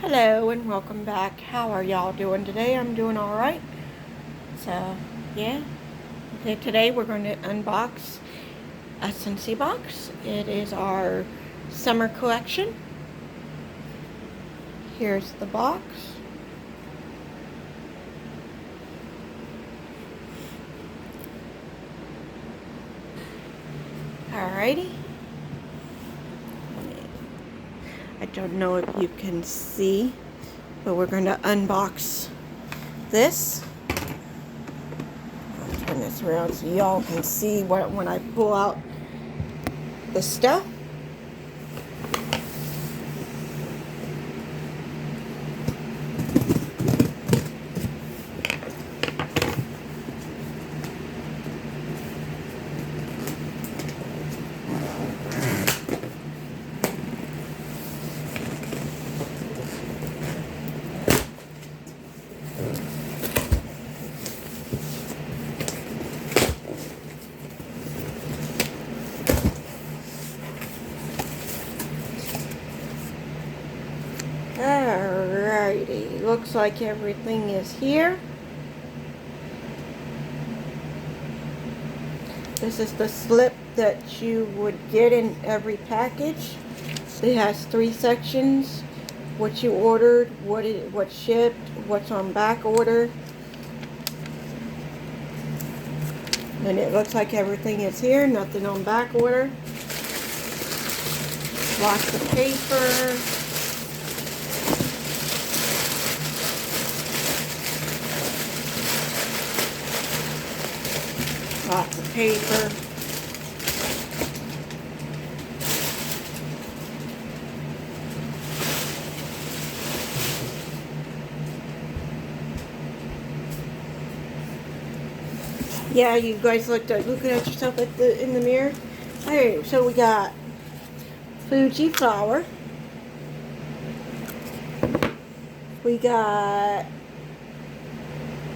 Hello and welcome back. How are y'all doing today? I'm doing alright. So, yeah. Okay, today we're going to unbox a Scentsy box. It is our summer collection. Here's the box. Alrighty. I don't know if you can see, but we're going to unbox this. I'll turn this around so y'all can see when I pull out the stuff. Alrighty, looks like everything is here. This is the slip that you would get in every package. It has 3 sections: what you ordered, what shipped, what's on back order. And it looks like everything is here, nothing on back order. Lots of paper. Lots of paper. Yeah, you guys looking at yourself in the mirror. Alright, so we got Fuji flower. We got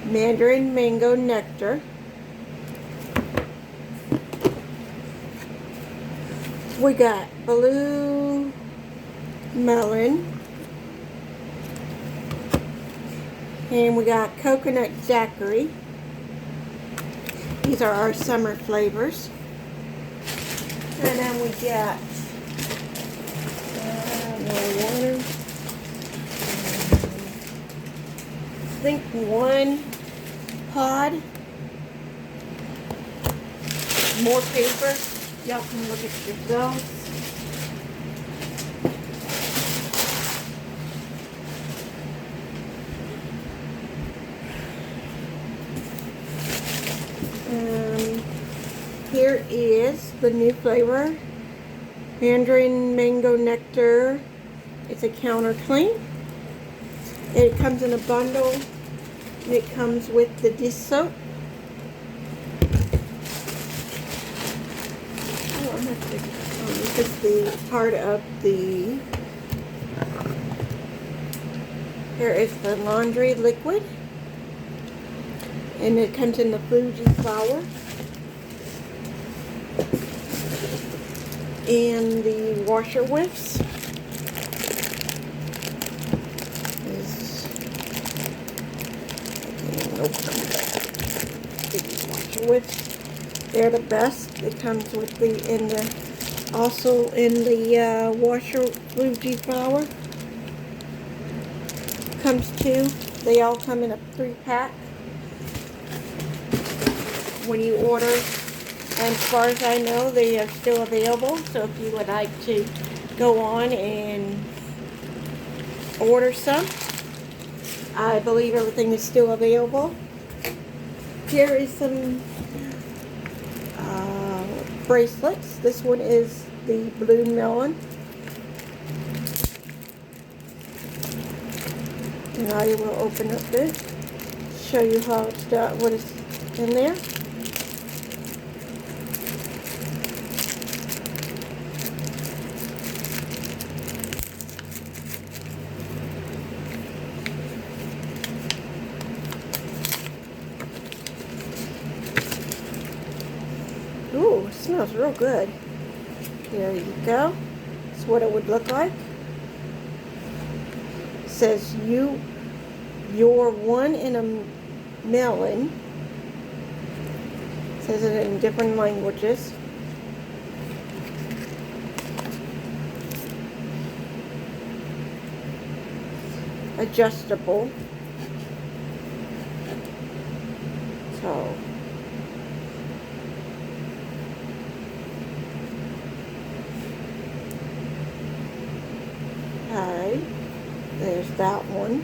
mandarin mango nectar. We got blue melon. And we got coconut daiquiri. These are our summer flavors. And then we got more water. I think 1 pod. More paper. Y'all can look at yourselves. Here is the new flavor, mandarin mango nectar. It's a counter clean. It comes in a bundle. And it comes with the dish soap. This is the part of the. Here is the laundry liquid, and it comes in the Fuji flower. And the washer whiffs these washer whiffs. They're the best. It comes with also in the washer Fuji flower. Comes 2. They all come in a 3-pack when you order. And as far as I know, they are still available. So if you would like to go on and order some, I believe everything is still available. Here is some bracelets. This one is the blue melon. And I will open up this, show you how it's done, what is in there. Ooh, it smells real good. There you go. That's what it would look like. says you're one in a million. It says it in different languages. Adjustable. So alright, there's that one.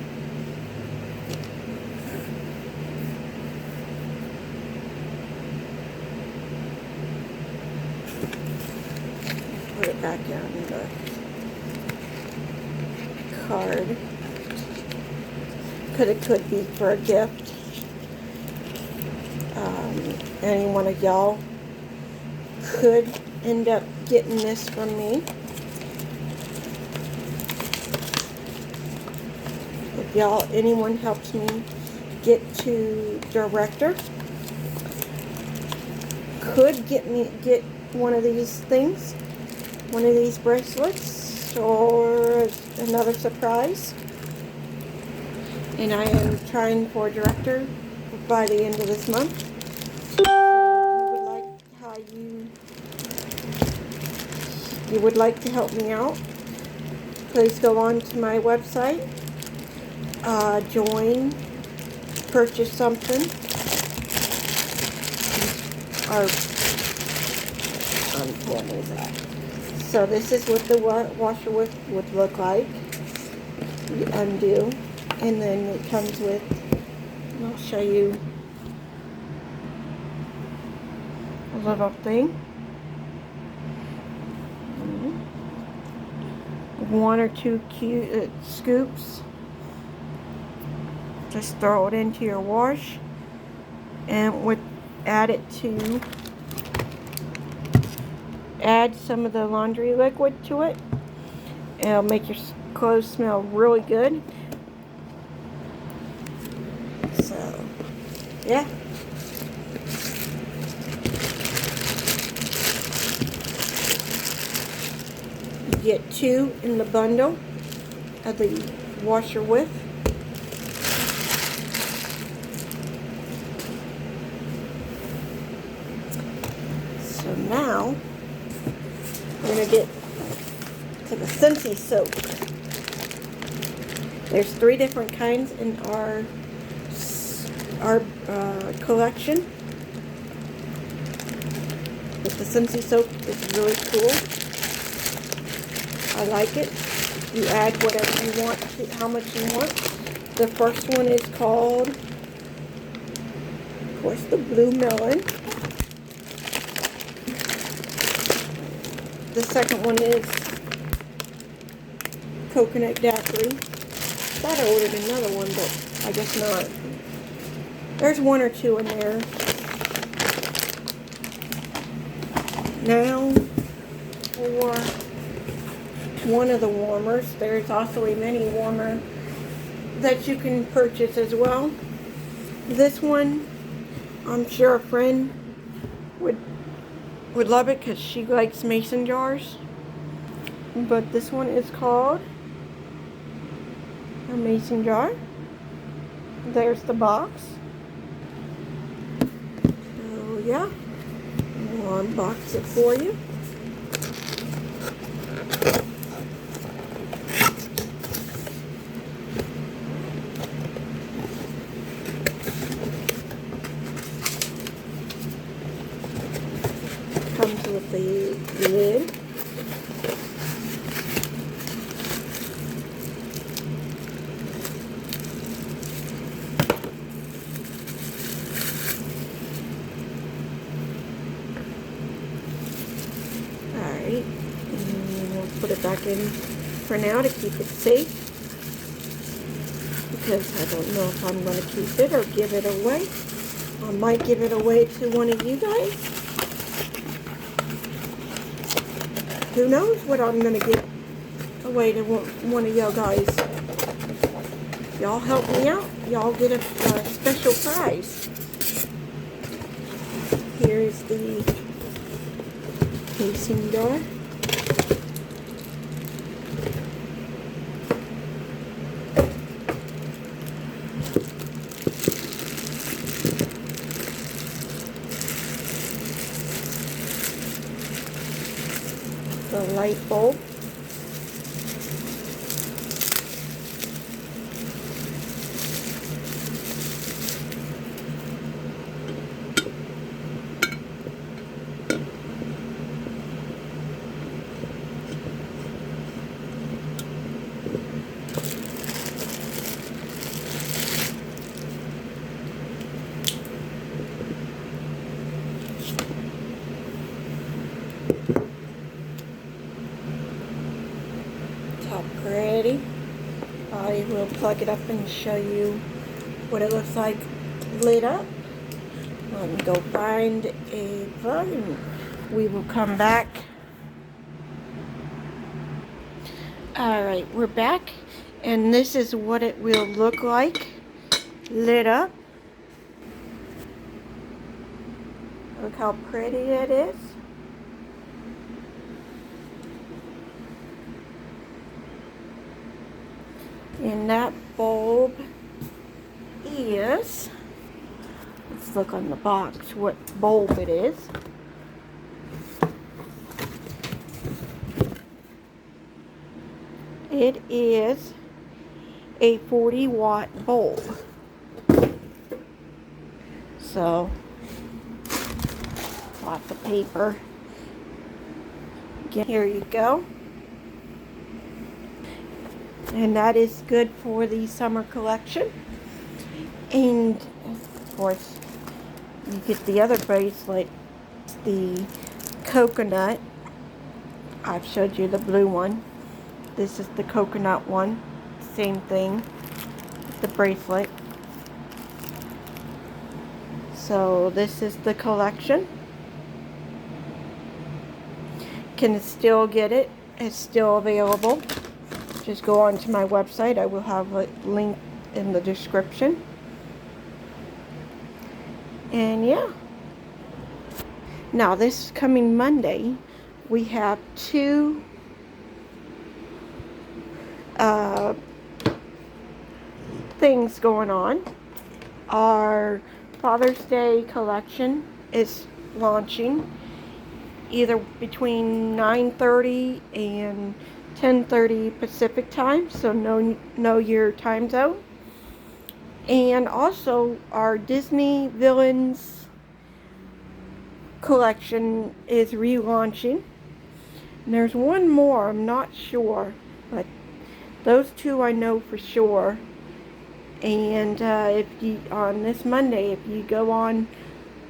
Put it back on the card. It could be for a gift. Any one of y'all could end up getting this from me. If anyone helps me get to director, could get one of these things, one of these bracelets, or another surprise. And I am trying for director by the end of this month. So if you would like to help me out, please go on to my website, join, purchase something, or unpull that. So this is what the washer would look like. You undo, and then it comes with, I'll show you a little thing. One or two scoops. Just throw it into your wash, and add some of the laundry liquid to it. It'll make your clothes smell really good. So, yeah. You get 2 in the bundle of the washer with. So now, we're going to get to the Scentsy soap. There's 3 different kinds in our collection. But the Scentsy soap is really cool. I like it. You add whatever you want, how much you want. The first one is called, of course, the Blue Melon. The second one is Coconut Daiquiri. I thought I ordered another one, but I guess not. There's 1 or 2 in there. Now, for one of the warmers, there's also a mini warmer that you can purchase as well. This one, I'm sure a friend would love it because she likes mason jars. But this one is called a mason jar. There's the box. So yeah, I'll unbox it for you. Comes with the lid. Alright, and we'll put it back in for now to keep it safe, because I don't know if I'm going to keep it or give it away. I might give it away to one of you guys. Who knows what I'm going to give away to one of y'all guys. Y'all help me out. Y'all get a special prize. Here's the mason jar. light bulb. Top pretty. I will plug it up and show you what it looks like lit up. Let me go find a button. We will come back. Alright, we're back, and this is what it will look like lit up. Look how pretty it is. And that bulb is, let's look on the box what bulb it is. It is a 40-watt bulb. So, lots of paper. Here you go. And that is good for the summer collection. And of course, you get the other bracelet, the coconut. I've showed you the blue one. This is the coconut one. Same thing, the bracelet. So this is the collection. Can still get it. It's still available. Just go on to my website. I will have a link in the description. And yeah. Now this coming Monday, we have two things going on. Our Father's Day collection is launching either between 9:30 and 10:30 Pacific time, so know your time zone. And also our Disney Villains collection is relaunching. And there's one more, I'm not sure, but those two I know for sure. And if you, on this Monday, if you go on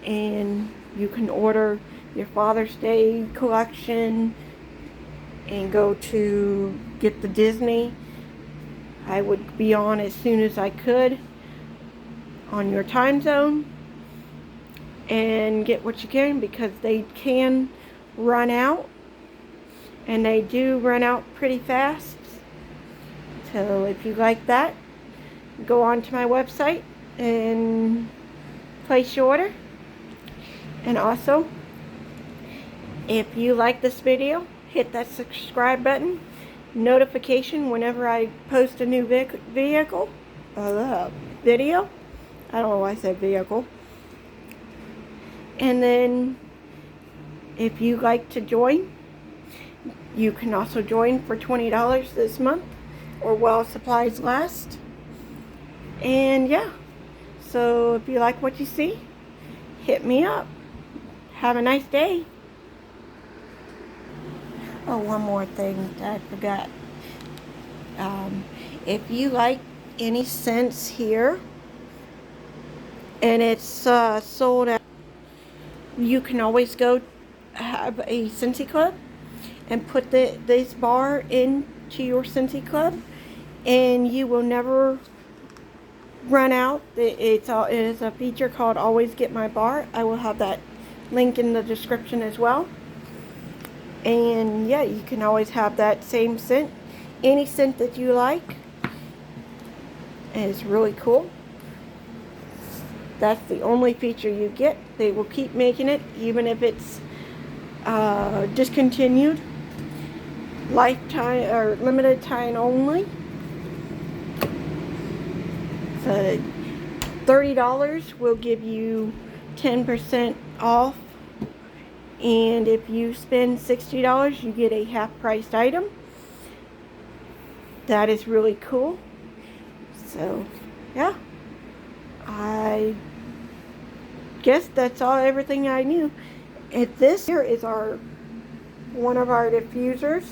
and you can order your Father's Day collection and go to get the Disney, I would be on as soon as I could on your time zone and get what you can, because they can run out, and they do run out pretty fast. So if you like that, go on to my website and place your order. And also, if you like this video, hit that subscribe button, notification whenever I post a new video. I don't know why I said vehicle. And then if you like to join, you can also join for $20 this month, or while supplies last. And yeah, so if you like what you see, hit me up. Have a nice day. Oh, one more thing that I forgot. If you like any scents here and it's sold out, you can always go have a Scentsy Club and put this bar into your Scentsy Club, and you will never run out. It is a feature called Always Get My Bar. I will have that link in the description as well. And yeah, you can always have that same scent, any scent that you like. And it's really cool. That's the only feature you get. They will keep making it, even if it's discontinued, lifetime or limited time only. So $30 will give you 10% off And if you spend $60, you get a half-priced item. That is really cool. So, yeah. I guess that's everything I knew. And this here is one of our diffusers.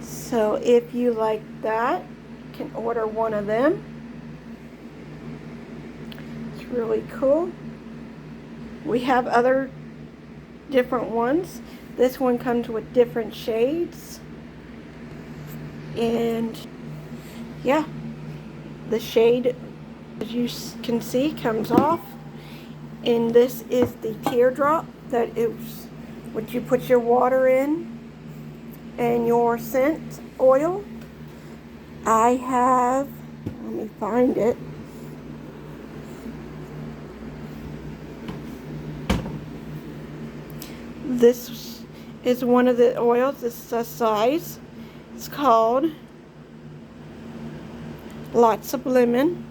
So if you like that, you can order one of them. It's really cool. We have other different ones. This one comes with different shades. And yeah, the shade, as you can see, comes off. And this is the teardrop that is what you put your water in and your scent oil. I have, let me find it. This is one of the oils. This is a size. It's called Lots of Lemon.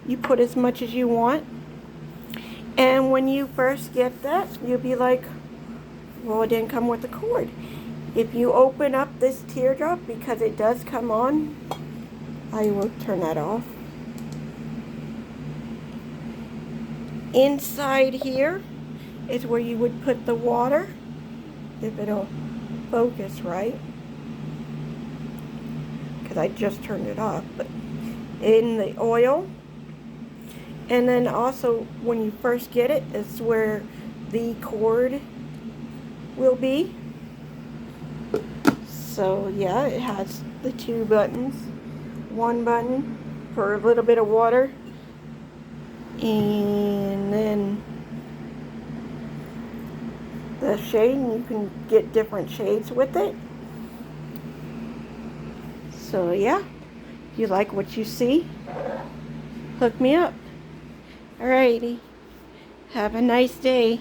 You put as much as you want. And when you first get that, you'll be like, well, it didn't come with the cord. If you open up this teardrop, because it does come on, I will turn that off. Inside here is where you would put the water, if it'll focus right, because I just turned it off, but in the oil. And then also when you first get it, it's where the cord will be. So yeah, it has the two buttons. One button for a little bit of water, and then the shade, and you can get different shades with it. So yeah, if you like what you see, hook me up. Alrighty, have a nice day.